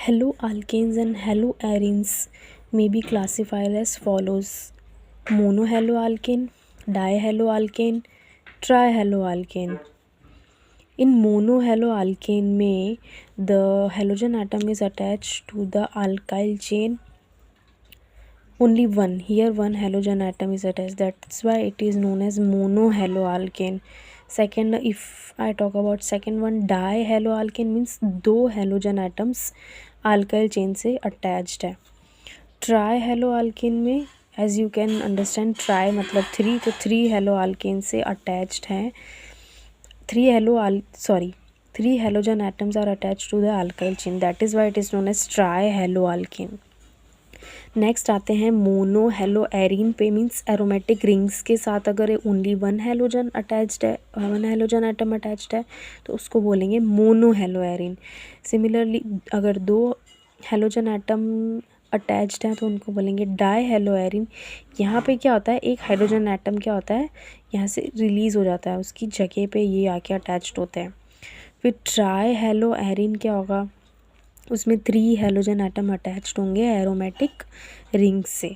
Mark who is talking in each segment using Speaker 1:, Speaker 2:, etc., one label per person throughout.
Speaker 1: Halo alkanes and haloarenes may be classified as follows: monohaloalkane, dihaloalkane, trihaloalkane. In monohaloalkane में the halogen atom is attached to the alkyl chain. Only one halogen atom is attached. That's why it is known as monohaloalkane. Second, if I talk about second one, dihaloalkane means दो halogen atoms alkyl chain से attached है. Trihaloalkane में as you can understand, tri मतलब three, तो three haloalkane से attached हैं. Three halogen atoms are attached to the alkyl chain. That is why it is known as trihaloalkane. Next आते हैं मोनोहैलोएरीन पे. मीन्स एरोमेटिक रिंग्स के साथ अगर ओनली वन हैलोजन अटैच्ड है, वन हैलोजन एटम अटैच्ड है, तो उसको बोलेंगे मोनोहैलोएरीन. सिमिलरली अगर दो हैलोजन एटम अटैच्ड हैं तो उनको बोलेंगे डाईहैलोएरीन. यहाँ पे क्या होता है, एक हाइड्रोजन एटम क्या होता है यहाँ से रिलीज़ हो जाता है, उसकी जगह पे ये आके अटैच्ड होते हैं. फिर ट्राईहैलोएरीन क्या होगा, उसमें थ्री हैलोजन एटम अटैच्ड होंगे एरोमेटिक रिंग से.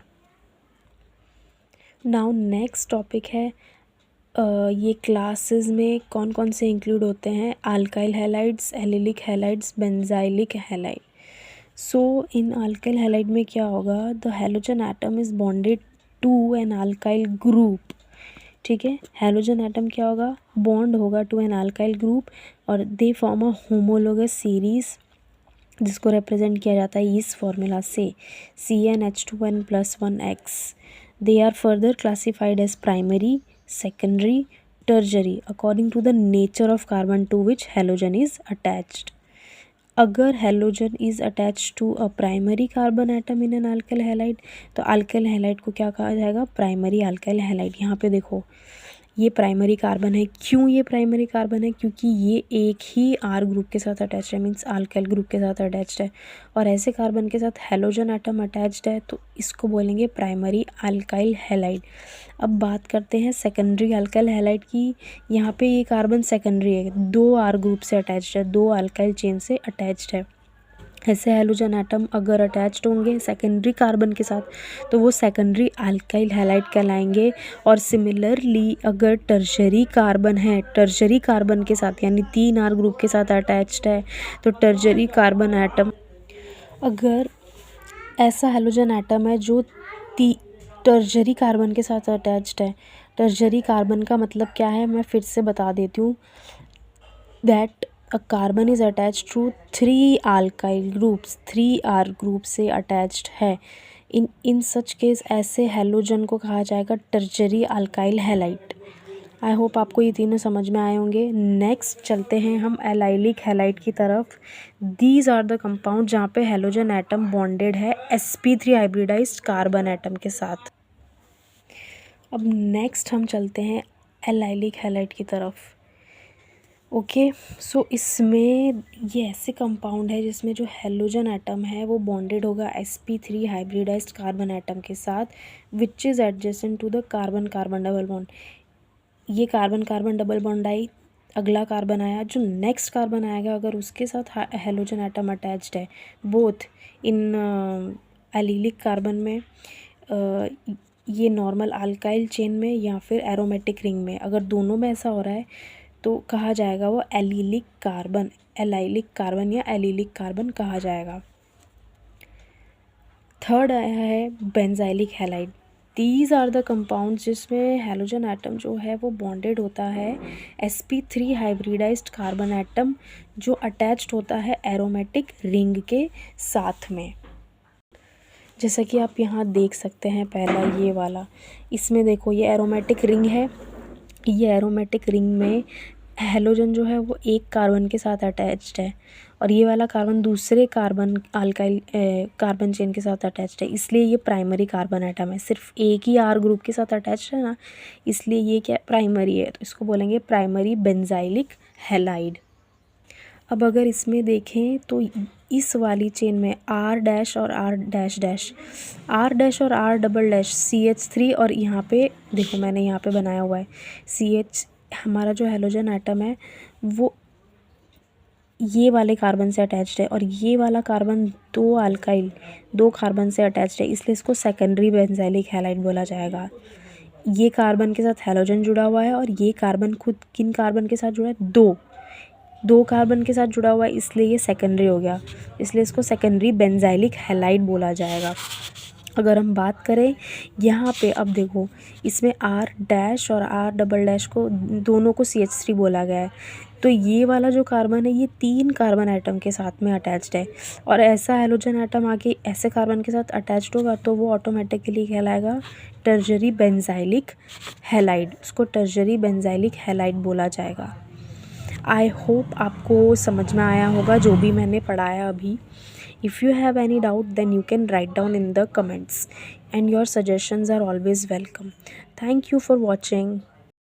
Speaker 1: नाउ नेक्स्ट टॉपिक है ये क्लासेस में कौन कौन से इंक्लूड होते हैं: alkyl halides, allylic halides, benzylic halide. So in alkyl halide में क्या होगा, the halogen atom is bonded to an alkyl group. ठीक है, हैलोजन एटम क्या होगा, बॉन्ड होगा टू एन अल्काइल ग्रुप और they form a homologous series जिसको रिप्रेजेंट किया जाता है इस फॉर्मूला से CnH2n+1x. They are further classified as primary, secondary, tertiary according to the nature of carbon to which halogen is attached. अगर halogen is attached to a primary carbon atom in an alkyl halide, तो alkyl halide को क्या कहा जाएगा, primary alkyl halide. यहाँ पे देखो ये प्राइमरी कार्बन है. क्यों ये प्राइमरी कार्बन है, क्योंकि ये एक ही आर ग्रुप के साथ अटैच्ड है, मीन्स अल्काइल ग्रुप के साथ अटैच्ड है, और ऐसे कार्बन के साथ हैलोजन एटम अटैच्ड है तो इसको बोलेंगे प्राइमरी अल्काइल हैलाइड. अब बात करते हैं सेकेंडरी अल्काइल हैलाइड की. यहाँ पे ये कार्बन सेकेंडरी है, दो आर ग्रुप से अटैच्ड है, दो अल्काइल चेन से अटैच्ड है. ऐसे हैलोजन एटम अगर अटैच्ड होंगे सेकेंडरी कार्बन के साथ तो वो सेकेंडरी अल्काइल हैलाइड कहलाएंगे. और सिमिलरली अगर टर्शरी कार्बन है, टर्शरी कार्बन के साथ यानी तीन आर ग्रुप के साथ अटैच्ड है, तो टर्शरी कार्बन एटम, अगर ऐसा हैलोजन एटम है जो टर्शरी कार्बन के साथ अटैच्ड है. टर्शरी कार्बन का मतलब क्या है, मैं फिर से बता देती हूँ. That a carbon is attached to three alkyl groups, three R group से अटैच्ड है. इन सच केस ऐसे हैलोजन को कहा जाएगा tertiary alkyl halide. I hope आपको ये तीनों समझ में आए होंगे. नेक्स्ट चलते हैं हम एलाइलिक हैलाइड की तरफ. दीज आर द कंपाउंड जहाँ पे हैलोजन एटम बॉन्डेड है sp3 हाइब्रिडाइज्ड कार्बन एटम के साथ. अब नेक्स्ट हम चलते हैं एलाइलिक हैलाइड की तरफ. ओके, सो इसमें ये ऐसे कंपाउंड है जिसमें जो हैलोजन एटम है वो बॉन्डेड होगा sp3 हाइब्रिडाइज्ड कार्बन एटम के साथ which is adjacent to the carbon carbon double bond. ये कार्बन कार्बन डबल बॉन्ड आई, अगला कार्बन आया, जो नेक्स्ट कार्बन आएगा अगर उसके साथ हैलोजन एटम अटैच्ड है बोथ इन एलिलिक कार्बन में, ये नॉर्मल अल्काइल चेन में या फिर एरोमेटिक रिंग में, अगर दोनों में ऐसा हो रहा है तो कहा जाएगा वो एलिलिक कार्बन, एलाइलिक कार्बन या एलिलिक कार्बन कहा जाएगा. थर्ड आया है benzylic halide. These are the compounds जिसमें हैलोजन एटम जो है वो बॉन्डेड होता है sp3 हाइब्रिडाइज्ड कार्बन एटम जो अटैच्ड होता है एरोमेटिक रिंग के साथ में. जैसा कि आप यहाँ देख सकते हैं पहला ये वाला, इसमें देखो ये एरोमेटिक रिंग है. ये एरोमेटिक रिंग में हैलोजन जो है वो एक कार्बन के साथ अटैच्ड है और ये वाला कार्बन दूसरे कार्बन अल्काइल कार्बन चेन के साथ अटैच्ड है, इसलिए ये प्राइमरी कार्बन एटम है. सिर्फ एक ही आर ग्रुप के साथ अटैच्ड है ना, इसलिए ये क्या प्राइमरी है, तो इसको बोलेंगे प्राइमरी बेंजाइलिक हैलाइड. अब अगर इसमें देखें तो इस वाली चेन में आर डैश और R dash dash, R dash और आर डबल डैश CH3, और यहाँ पे देखो मैंने यहाँ पे बनाया हुआ है CH, हमारा जो हैलोजन एटम है वो ये वाले कार्बन से अटैच्ड है, और ये वाला कार्बन दो कार्बन से अटैच्ड है, इसलिए इसको सेकेंडरी बेंजाइलिक हैलाइड बोला जाएगा। ये कार्बन के साथ हैलोजन जुड़ा हुआ है, और ये कार्बन खुद किन कार्बन के साथ जुड़ा है? दो कार्बन के साथ जुड़ा हुआ है, इसलिए ये सेकेंडरी हो गया, इसलिए इसको सेकेंडरी बेंजाइलिक हैलाइड बोला जाएगा। अगर हम बात करें यहाँ पे, अब देखो इसमें R डैश और R डबल डैश को दोनों को CH3 बोला गया है, तो ये वाला जो कार्बन है ये 3 कार्बन एटम के साथ में अटैच्ड है, और ऐसा हैलोजन एटम आके ऐसे कार्बन के साथ अटैच्ड होगा तो वो ऑटोमेटिकली कहलाएगा टर्जरी बेंजाइलिक हैलाइड, उसको टर्जरी बेंजाइलिक हैलाइड बोला जाएगा। आई होप आपको समझ में आया होगा जो भी मैंने पढ़ाया अभी। If you have any doubt, then you can write down in the comments, and your suggestions are always welcome. Thank you for watching.